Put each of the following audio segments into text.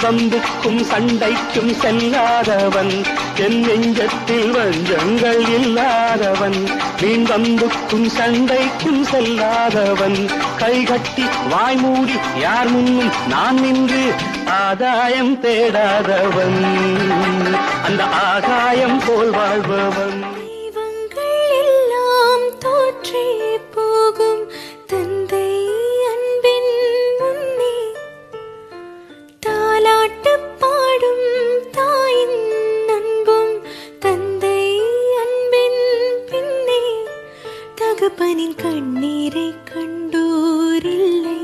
பந்துக்கும் சண்டைக்கும் செல்லாதவன், என் நெஞ்சத்தில் வஞ்சங்கள் இல்லாதவன். வீண் பந்துக்கும் சண்டைக்கும் செல்லாதவன், கைகட்டி வாய் மூடி யார் முன்னும் நான் நின்று ஆதாயம் தேடாதவன், அந்த ஆகாயம் போல் வாழ்பவன். தோற்றே போகும் தந்தை அன்பின் முன்னே, தாலாட்டு பாடும் தாயின் அன்பும் தந்தை அன்பின் பின்னே, தகப்பனின் கண்ணீரை கண்டோரில்லை,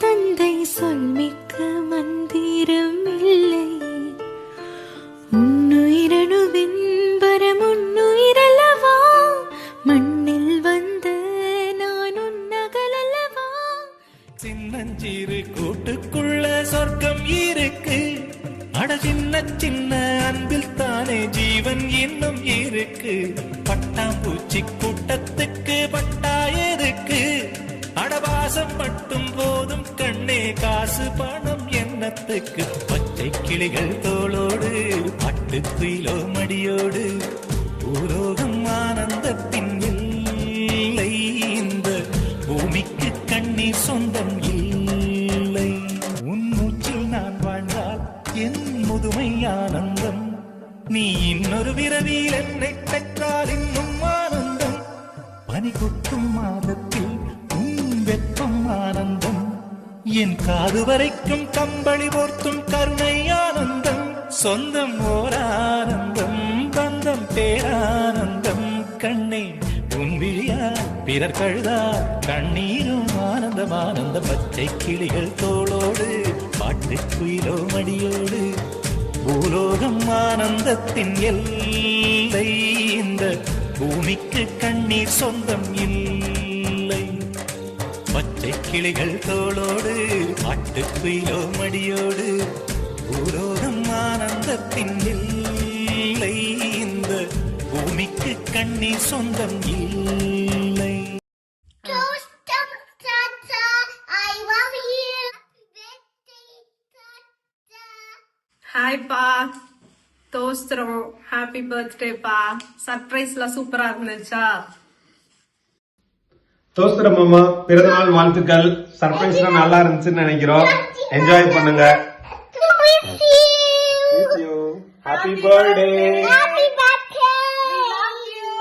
தந்தை சொல்மிக்க மந்திரம் இல்லை. உன்னுயிரணுவின் பரமுன்னுயிரல்லவா, மண்ணில் வந்த நான் உன்னகலல்லவா. சின்னஞ்சிறு கூட்டுக்குள்ள சொர்க்கம் இருக்கு, அட சின்ன சின்ன அன்பில் தானே ஜீவன் இன்னும் இருக்கு. பட்டாம்பூச்சி கூட்டத்துக்கு பட்டா எதுக்கு, அடவாசம் மட்டும் போதும் கண்ணே, காசு பணம் எண்ணத்துக்கு. பச்சை கிளிகள் தோளோடு பட்டுக்குயிலோ மடியோடு, பூலோகம் ஆனந்தத்தின் இல்லை, இந்த பூமிக்கு கண்ணீர் சொந்தம் இல்லை. உன் மூச்சில் நான் வாழ்ந்தால் என் முதுமை ஆனந்தம், நீ இன்னொரு விரவியில் என்னை பெற்றால் இன்னும் ஆனந்தம். பனி கொட்டும் மாதத்தில் உன் வெப்பம் ஆனந்தம், என் காது வரைக்கும் கம்பளி போர்த்தும் கருணை ஆனந்தம். சொந்தம் ஓர் ஆனந்தம், பந்தம் பேரானந்தம். கண்ணே உன் விழியா பிறர் கழுதா, கண்ணீரும் ஆனந்தம் ஆனந்த. பச்சை கிளிகள் தோளோடு பாட்டுக்குயிலோ மடியோடு, பூலோகம் ஆனந்தத்தின் எல்லை, இந்த பூமிக்கு கண்ணீர் சொந்தம் இல்லை. பச்சை கிளிகள் தோளோடு பாட்டுக்குயிலோ மடியோடு, பூலோகம் ஆனந்தத்தின் இல்லை, இந்த பூமிக்கு கண்ணீர் சொந்தம் இல்லை. ஹாய் பா, தோஸ்திரம், ஹாப்பி பர்த்டே பா. சர்ப்ரைஸ்லாம் சூப்பரா இருந்துச்சா? தோஸ்திரம் மாமா, பிறந்தநாள் வாழ்த்துக்கள். சர்ப்ரைஸ்லாம் நல்லா இருந்துச்சுன்னு நினைக்கிறோம். என்ஜாய் பண்ணுங்க. Happy birthday. Happy birthday. I love you.